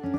Hello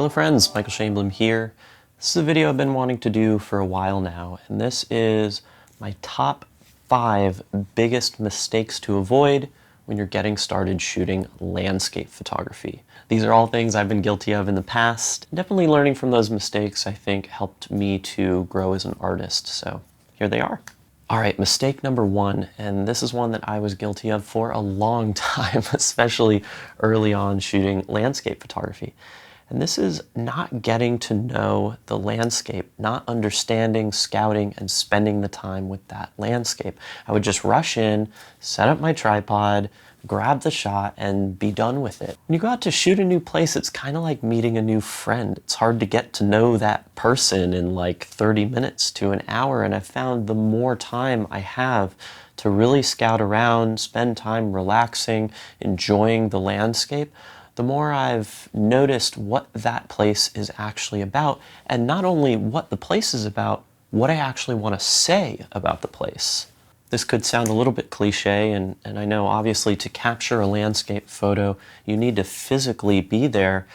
friends, Michael Shainblum here. This is a video I've been wanting to do for a while now, and this is my top 5 biggest mistakes to avoid when you're getting started shooting landscape photography. These are all things I've been guilty of in the past. Definitely learning from those mistakes, I think, helped me to grow as an artist, so here they are. All right, mistake number 1, and this is one that I was guilty of for a long time, especially early on shooting landscape photography. And this is not getting to know the landscape, not understanding, scouting, and spending the time with that landscape. I would just rush in, set up my tripod, grab the shot, and be done with it. When you go out to shoot a new place, it's kind of like meeting a new friend. It's hard to get to know that person in like 30 minutes to an hour, and I've found the more time I have to really scout around, spend time relaxing, enjoying the landscape, the more I've noticed what that place is actually about, and not only what the place is about, what I actually want to say about the place. This could sound a little bit cliche, and I know obviously to capture a landscape photo, you need to physically be there,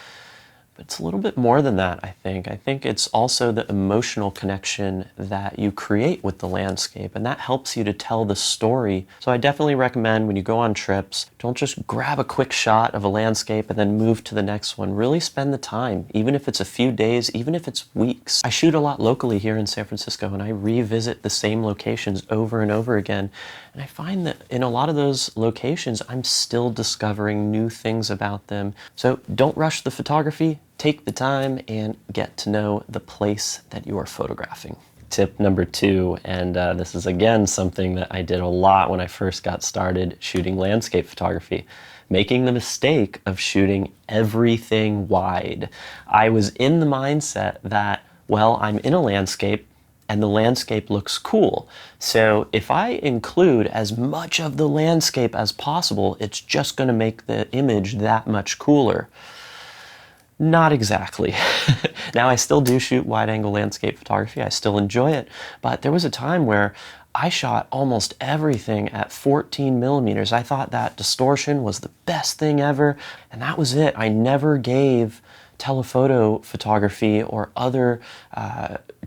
but it's a little bit more than that, I think. I think it's also the emotional connection that you create with the landscape, and that helps you to tell the story. So I definitely recommend when you go on trips, don't just grab a quick shot of a landscape and then move to the next one. Really spend the time, even if it's a few days, even if it's weeks. I shoot a lot locally here in San Francisco, and I revisit the same locations over and over again. And I find that in a lot of those locations, I'm still discovering new things about them. So don't rush the photography. Take the time and get to know the place that you are photographing. Tip number 2, and this is again something that I did a lot when I first got started shooting landscape photography, making the mistake of shooting everything wide. I was in the mindset that, well, I'm in a landscape and the landscape looks cool. So if I include as much of the landscape as possible, it's just going to make the image that much cooler. Not exactly. Now, I still do shoot wide-angle landscape photography. I still enjoy it, but there was a time where I shot almost everything at 14 millimeters. I thought that distortion was the best thing ever, and that was it. I never gave telephoto photography or other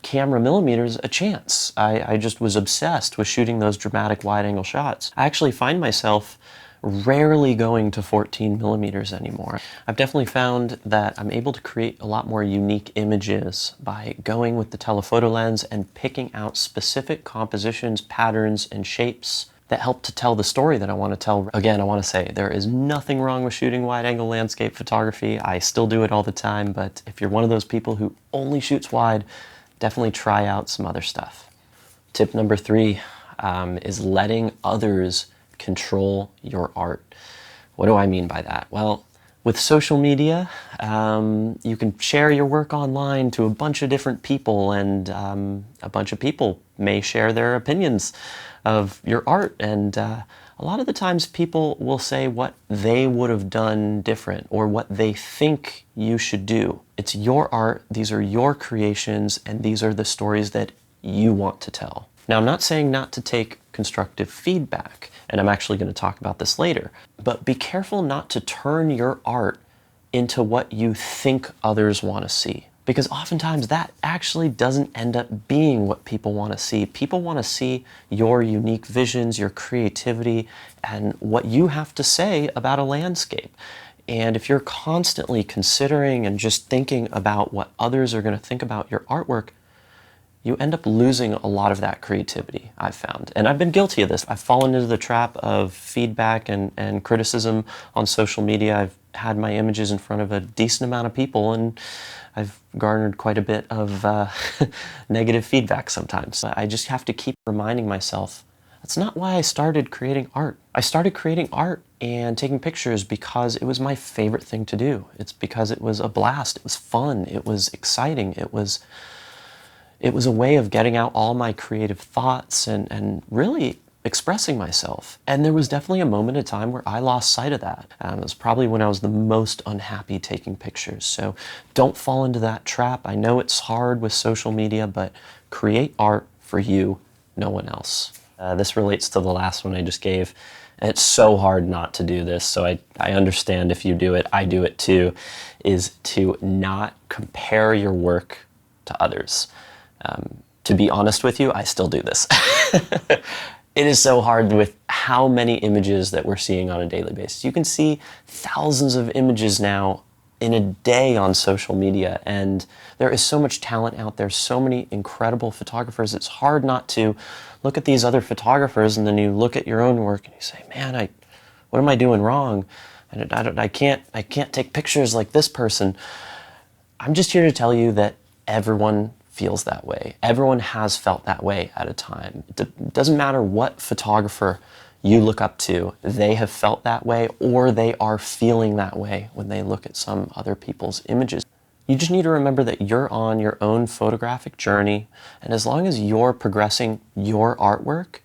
camera millimeters a chance. I just was obsessed with shooting those dramatic wide-angle shots. I actually find myself rarely going to 14 millimeters anymore. I've definitely found that I'm able to create a lot more unique images by going with the telephoto lens and picking out specific compositions, patterns, and shapes that help to tell the story that I want to tell. Again, I want to say there is nothing wrong with shooting wide-angle landscape photography. I still do it all the time, but if you're one of those people who only shoots wide, definitely try out some other stuff. Tip number 3 is letting others control your art. What do I mean by that? Well, with social media, you can share your work online to a bunch of different people, and a bunch of people may share their opinions of your art, and a lot of the times people will say what they would have done different or what they think you should do. It's your art, these are your creations, and these are the stories that you want to tell. Now, I'm not saying not to take constructive feedback, and I'm actually going to talk about this later, but be careful not to turn your art into what you think others want to see, because oftentimes that actually doesn't end up being what people want to see. People want to see your unique visions, your creativity, and what you have to say about a landscape. And if you're constantly considering and just thinking about what others are going to think about your artwork, you end up losing a lot of that creativity, I've found. And I've been guilty of this. I've fallen into the trap of feedback and criticism on social media. I've had my images in front of a decent amount of people, and I've garnered quite a bit of negative feedback sometimes. I just have to keep reminding myself, that's not why I started creating art. I started creating art and taking pictures because it was my favorite thing to do. It's because it was a blast, it was fun, it was exciting, it was a way of getting out all my creative thoughts and really expressing myself. And there was definitely a moment in time where I lost sight of that. It was probably when I was the most unhappy taking pictures. So don't fall into that trap. I know it's hard with social media, but create art for you, no one else. This relates to the last one I just gave. And it's so hard not to do this, so I understand if you do it, I do it too, is to not compare your work to others. To be honest with you, I still do this. It is so hard with how many images that we're seeing on a daily basis. You can see thousands of images now in a day on social media, and there is so much talent out there, so many incredible photographers. It's hard not to look at these other photographers and then you look at your own work and you say, man, what am I doing wrong? I can't take pictures like this person. I'm just here to tell you that everyone feels that way. Everyone has felt that way at a time. It doesn't matter what photographer you look up to, they have felt that way or they are feeling that way when they look at some other people's images. You just need to remember that you're on your own photographic journey, and as long as you're progressing your artwork,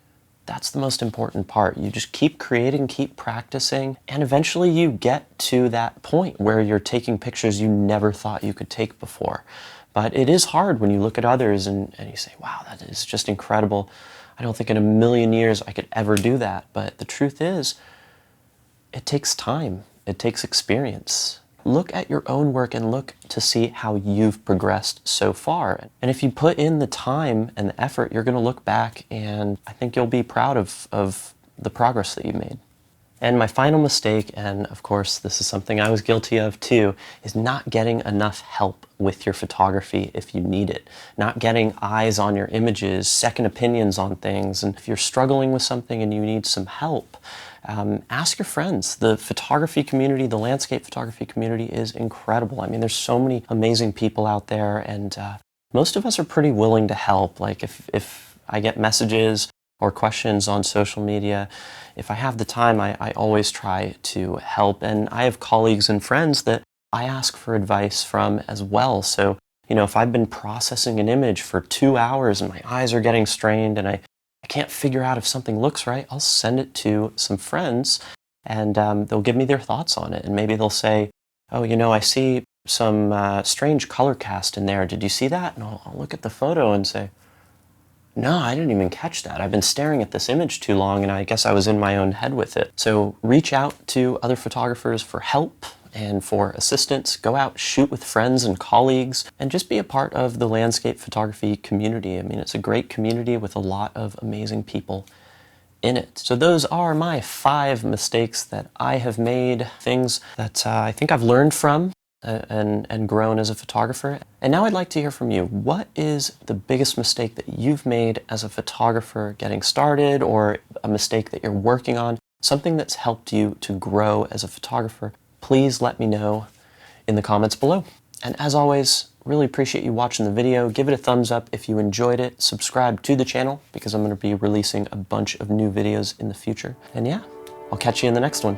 that's the most important part. You just keep creating, keep practicing, and eventually you get to that point where you're taking pictures you never thought you could take before. But it is hard when you look at others and you say, wow, that is just incredible. I don't think in a million years I could ever do that. But the truth is, it takes time. It takes experience. Look at your own work and look to see how you've progressed so far. And if you put in the time and the effort, you're going to look back and I think you'll be proud of the progress that you've made. And my final mistake, and of course this is something I was guilty of too, is not getting enough help with your photography if you need it. Not getting eyes on your images, second opinions on things. And if you're struggling with something and you need some help, ask your friends. The photography community, the landscape photography community is incredible. I mean, there's so many amazing people out there, and most of us are pretty willing to help. Like if I get messages or questions on social media, if I have the time, I always try to help. And I have colleagues and friends that I ask for advice from as well. So, you know, if I've been processing an image for 2 hours and my eyes are getting strained and I can't figure out if something looks right, I'll send it to some friends and they'll give me their thoughts on it. And maybe they'll say, oh, you know, I see some strange color cast in there. Did you see that? And I'll look at the photo and say, no, I didn't even catch that. I've been staring at this image too long and I guess I was in my own head with it. So reach out to other photographers for help and for assistance. Go out, shoot with friends and colleagues, and just be a part of the landscape photography community. I mean, it's a great community with a lot of amazing people in it. So those are my 5 mistakes that I have made, things that I think I've learned from and grown as a photographer. And now I'd like to hear from you. What is the biggest mistake that you've made as a photographer getting started, or a mistake that you're working on, something that's helped you to grow as a photographer? Please let me know in the comments below. And as always, really appreciate you watching the video. Give it a thumbs up if you enjoyed it. Subscribe to the channel because I'm going to be releasing a bunch of new videos in the future. And yeah, I'll catch you in the next one.